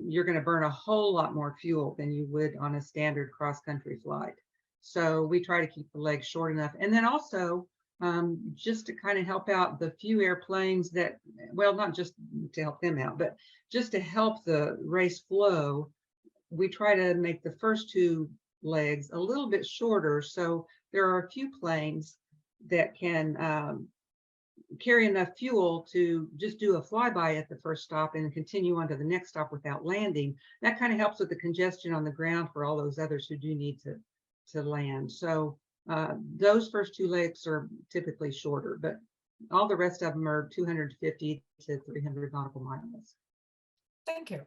you're going to burn a whole lot more fuel than you would on a standard cross-country flight. So we try to keep the legs short enough. And then also, just to kind of help out the few airplanes that, well, not just to help them out, but just to help the race flow, we try to make the first two legs a little bit shorter. So there are a few planes that can carry enough fuel to just do a flyby at the first stop and continue on to the next stop without landing. That kind of helps with the congestion on the ground for all those others who do need to land. So those first two legs are typically shorter, but all the rest of them are 250 to 300 nautical miles. Thank you.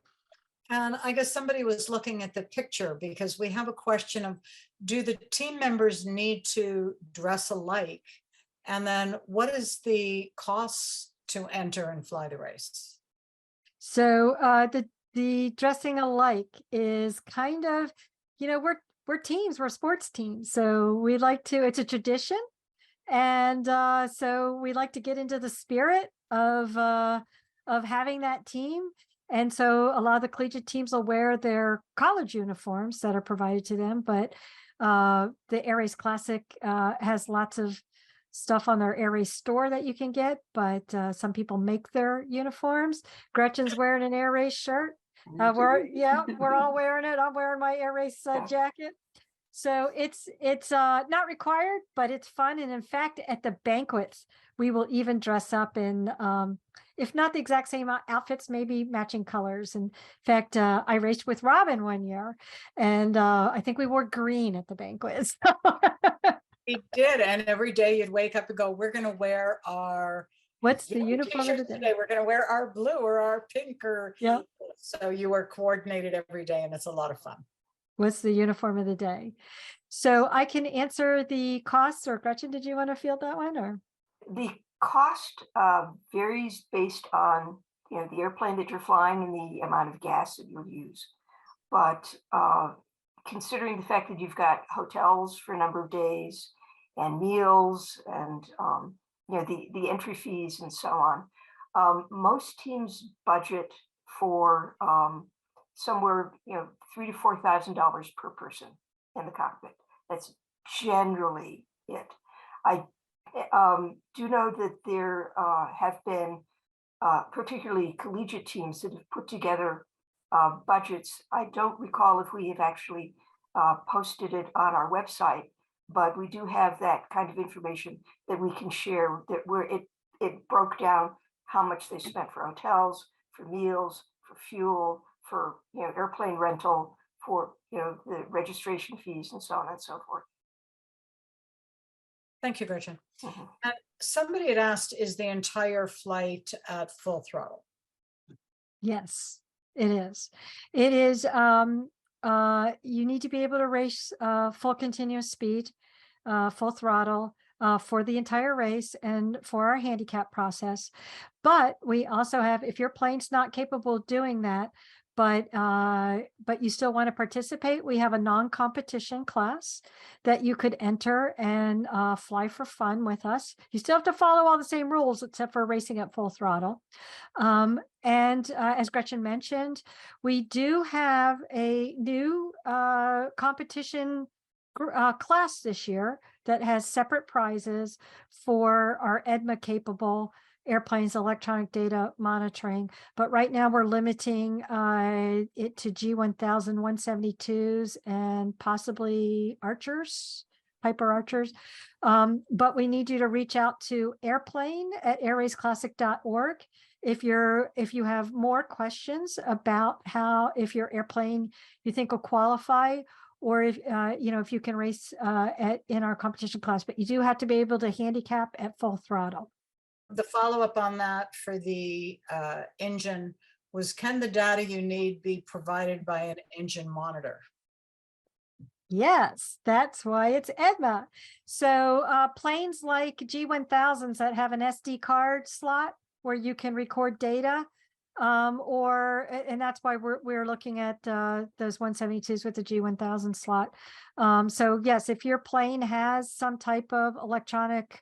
And I guess somebody was looking at the picture because we have a question of, do the team members need to dress alike? And then what is the cost to enter and fly the race? So the dressing alike is kind of, we're teams, we're sports teams. So we like to, it's a tradition. And so we like to get into the spirit of having that team. And so a lot of the collegiate teams will wear their college uniforms that are provided to them, but the Air Race Classic has lots of stuff on their Air Race store that you can get, but some people make their uniforms. Gretchen's wearing an Air Race shirt. We're all wearing it. I'm wearing my Air Race jacket. So it's not required, but it's fun. And in fact, at the banquets, we will even dress up in, if not the exact same outfits, maybe matching colors. In fact, I raced with Robin one year, and I think we wore green at the banquets. We did, and every day you'd wake up and go, we're going to wear our what's the uniform of the day? Today we're going to wear our blue or our pink, or yeah. So you were coordinated every day, and it's a lot of fun. What's the uniform of the day? So I can answer the costs, or Gretchen, did you want to field that one? Or the cost varies based on the airplane that you're flying and the amount of gas that you'll use. But considering the fact that you've got hotels for a number of days and meals and the entry fees and so on, most teams budget for somewhere $3,000 to $4,000 per person in the cockpit. That's generally it. I do know that there have been particularly collegiate teams that have put together budgets. I don't recall if we have actually posted it on our website, but we do have that kind of information that we can share, that where it broke down how much they spent for hotels, for meals, for fuel, for airplane rental, for the registration fees and so on and so forth. Thank you, Gretchen. Mm-hmm. And somebody had asked, is the entire flight at full throttle? yes, it is. It is. You need to be able to race full continuous speed, full throttle for the entire race and for our handicap process. But we also have, if your plane's not capable of doing that, but you still want to participate, we have a non-competition class that you could enter and fly for fun with us. You still have to follow all the same rules except for racing at full throttle. And as Gretchen mentioned, we do have a new competition class this year that has separate prizes for our EDMA capable airplanes, electronic data monitoring. But right now we're limiting it to G1000 172s and possibly Archers, Piper Archers. But we need you to reach out to airplane@airraceclassic.org if you have more questions about if your airplane you think will qualify, or if if you can race in our competition class. But you do have to be able to handicap at full throttle. The follow-up on that for the engine was, can the data you need be provided by an engine monitor? Yes, that's why it's EDMA. So planes like G1000s that have an SD card slot where you can record data, and that's why we're looking at those 172s with the G1000 slot. So yes, if your plane has some type of electronic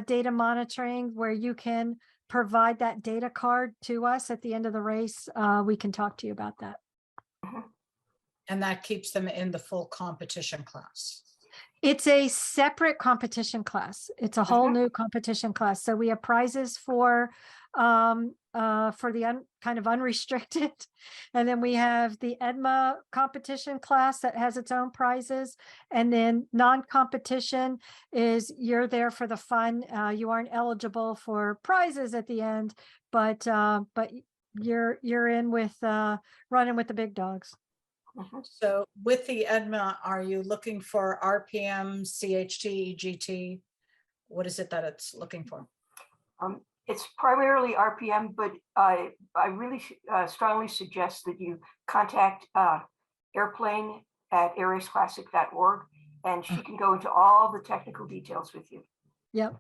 data monitoring where you can provide that data card to us at the end of the race, we can talk to you about that. And that keeps them in the full competition class. It's a separate competition class. It's a whole new competition class. So we have prizes for the kind of unrestricted, and then we have the EDMA competition class that has its own prizes, and then non-competition is you're there for the fun. You aren't eligible for prizes at the end, but you're in with running with the big dogs. So with the EDMA, are you looking for RPM, CHT, EGT? What is it that it's looking for? It's primarily RPM, but I really strongly suggest that you contact Airplane at airraceclassic.org, and she can go into all the technical details with you. Yep.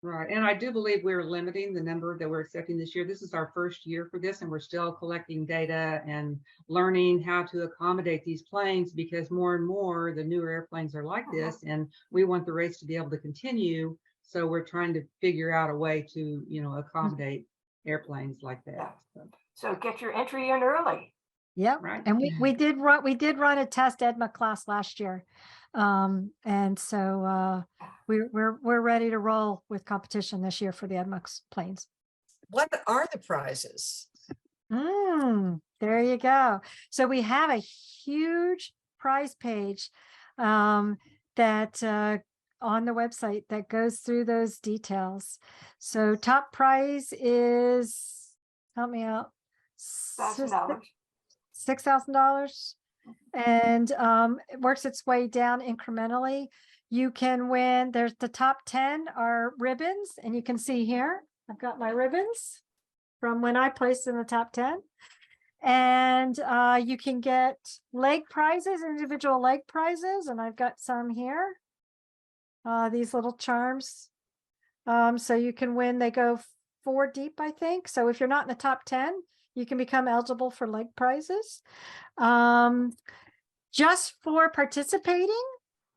Right. And I do believe we're limiting the number that we're accepting this year. This is our first year for this, and we're still collecting data and learning how to accommodate these planes, because more and more the newer airplanes are like this, and we want the race to be able to continue. So we're trying to figure out a way to, accommodate airplanes like that. So get your entry in early. Yep. Right. And we did run a test EDMA class last year. And so we're ready to roll with competition this year for the EDMA planes. What are the prizes? There you go. So we have a huge prize page that on the website that goes through those details. So top prize is, help me out, $1,000. $6,000, and it works its way down incrementally. You can win. There's the top 10 are ribbons, and you can see here I've got my ribbons from when I placed in the top 10. And you can get leg prizes, individual leg prizes, and I've got some here. These little charms. So you can win. They go 4 deep, I think. So if you're not in the top 10, you can become eligible for leg prizes. Just for participating,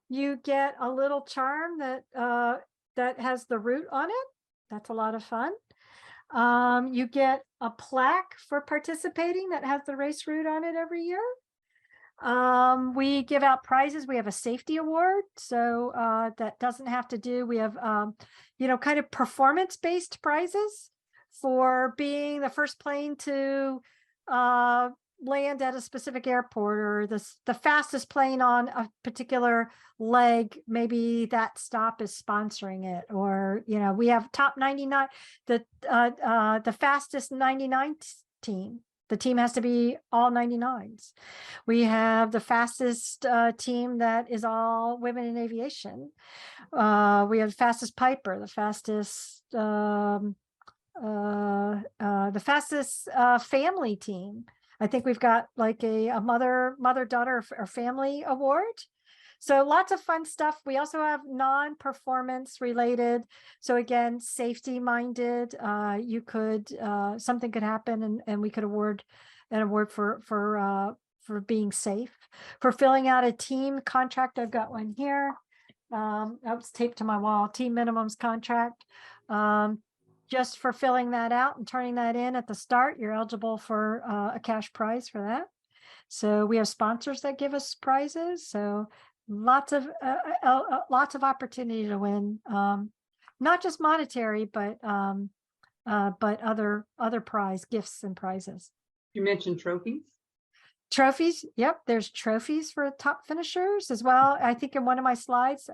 you get a little charm that has the route on it. That's a lot of fun. You get a plaque for participating that has the race route on it every year. We give out prizes. We have a safety award. So that doesn't have to do, we have, kind of performance-based prizes for being the first plane to land at a specific airport, or the fastest plane on a particular leg. Maybe that stop is sponsoring it, or, we have top 99, the fastest 99 team. The team has to be all 99s. We have the fastest team that is all women in aviation. We have the fastest piper, the fastest family team. I think we've got like a mother-daughter or family award. So lots of fun stuff. We also have non-performance related. So again, safety minded. You could something could happen, and we could award an award for being safe. For filling out a team contract, I've got one here. That was taped to my wall. Team minimums contract. Just for filling that out and turning that in at the start, you're eligible for a cash prize for that. So we have sponsors that give us prizes. So lots of opportunity to win, not just monetary, but other prize gifts and prizes. You mentioned trophies. Trophies. Yep. There's trophies for top finishers as well. I think in one of my slides,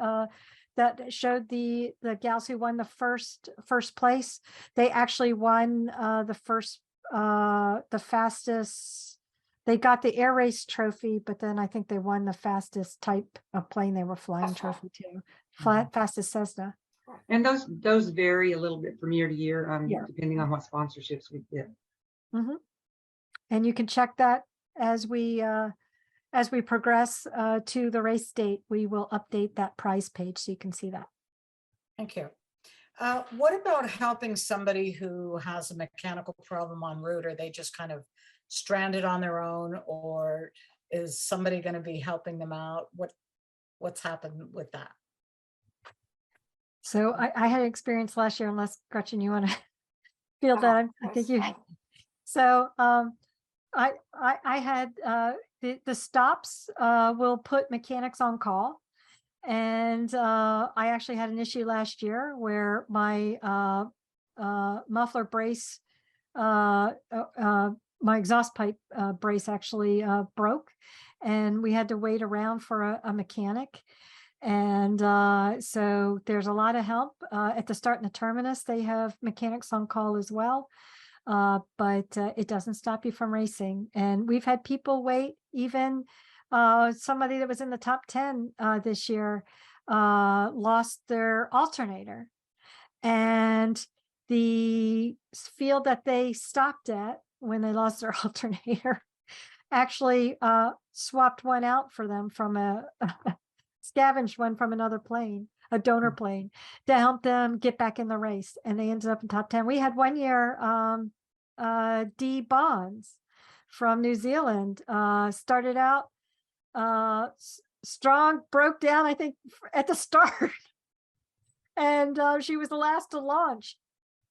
that showed the gals who won the first place. They actually won the fastest. They got the air race trophy, but then I think they won the fastest type of plane they were flying trophy too. Fastest Cessna. And those vary a little bit from year to year, Yeah. depending on what sponsorships we get. And you can check that as we progress to the race date. We will update that prize page so you can see that. Thank you. What about helping somebody who has a mechanical problem en route? Are they just kind of stranded on their own, or is somebody going to be helping them out? What's happened with that? So I had experience last year, unless Gretchen, you want to feel No, that? I that's think you. fine. So I had the stops will put mechanics on call. And I actually had an issue last year where my muffler brace, my exhaust pipe brace actually broke, and we had to wait around for a mechanic. And so there's a lot of help at the start and the terminus. They have mechanics on call as well. But it doesn't stop you from racing. And we've had people wait, even somebody that was in the top 10 this year lost their alternator. And the field that they stopped at when they lost their alternator actually swapped one out for them from a scavenged one from another plane, a donor plane, to help them get back in the race. And they ended up in top 10. We had one year, D Bonds from New Zealand started out strong, broke down, I think, at the start. And she was the last to launch.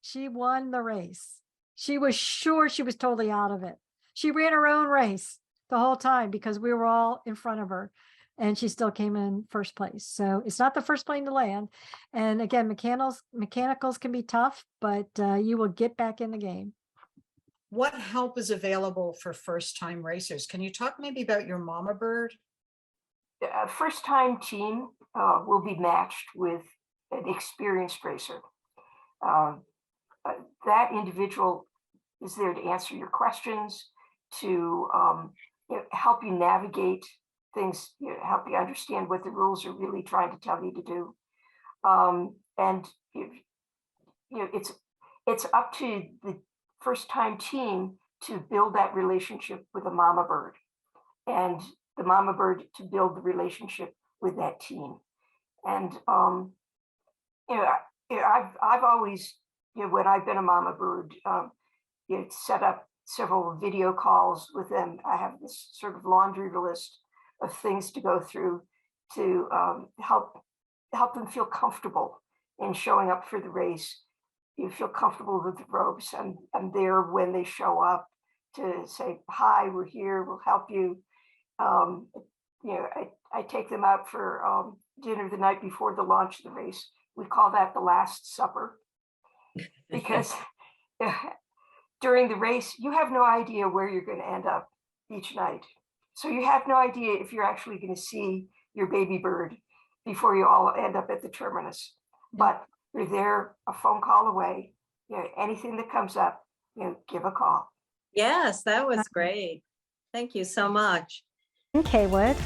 She won the race. She was sure she was totally out of it. She ran her own race the whole time because we were all in front of her, and she still came in first place. So it's not the first plane to land. And again, mechanicals can be tough, but you will get back in the game. What help is available for first-time racers? Can you talk maybe about your mama bird? A first-time team will be matched with an experienced racer. That individual is there to answer your questions, to help you navigate things, help you understand what the rules are really trying to tell you to do. And it's up to the first-time team to build that relationship with the mama bird, and the mama bird to build the relationship with that team. And I've always, when I've been a mama bird, set up several video calls with them. I have this sort of laundry list of things to go through to help them feel comfortable in showing up for the race. You feel comfortable with the ropes. I'm there when they show up to say, hi, we're here, we'll help you. I take them out for dinner the night before the launch of the race. We call that the Last Supper, because during the race, you have no idea where you're going to end up each night. So you have no idea if you're actually going to see your baby bird before you all end up at the terminus. But you're there a phone call away. Anything that comes up, give a call. Yes, that was great. Thank you so much. In Kaywood,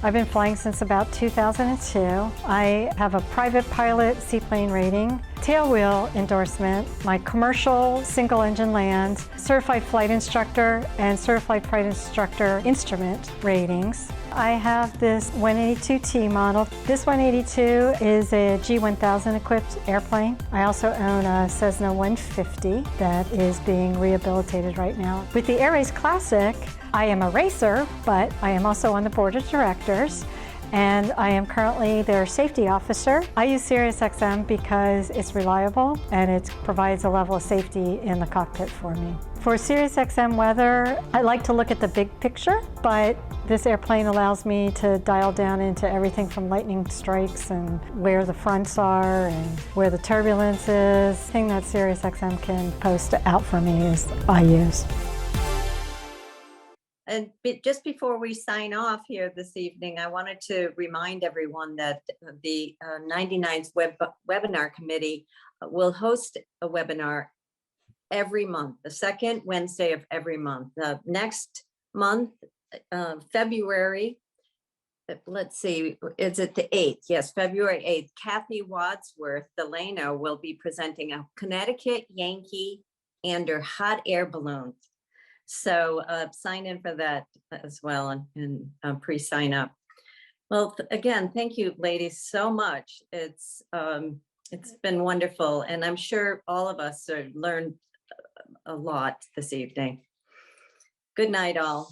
I've been flying since about 2002. I have a private pilot seaplane rating, tailwheel endorsement, my commercial single engine land, certified flight instructor, and certified flight instructor instrument ratings. I have this 182T model. This 182 is a G1000 equipped airplane. I also own a Cessna 150 that is being rehabilitated right now. With the Air Race Classic, I am a racer, but I am also on the board of directors, and I am currently their safety officer. I use SiriusXM because it's reliable and it provides a level of safety in the cockpit for me. For SiriusXM weather, I like to look at the big picture, but this airplane allows me to dial down into everything from lightning strikes and where the fronts are and where the turbulence is. The thing that SiriusXM can post out for me is I use. And just before we sign off here this evening, I wanted to remind everyone that the 99's webinar committee will host a webinar every month, the second Wednesday of every month. Next month, February, let's see, is it the 8th? Yes, February 8th, Kathy Wadsworth Delano will be presenting a Connecticut Yankee and her hot air balloons. So sign in for that as well and pre-sign up. Well, again, thank you, ladies, so much. It's It's been wonderful, and I'm sure all of us have learned a lot this evening. Good night, all.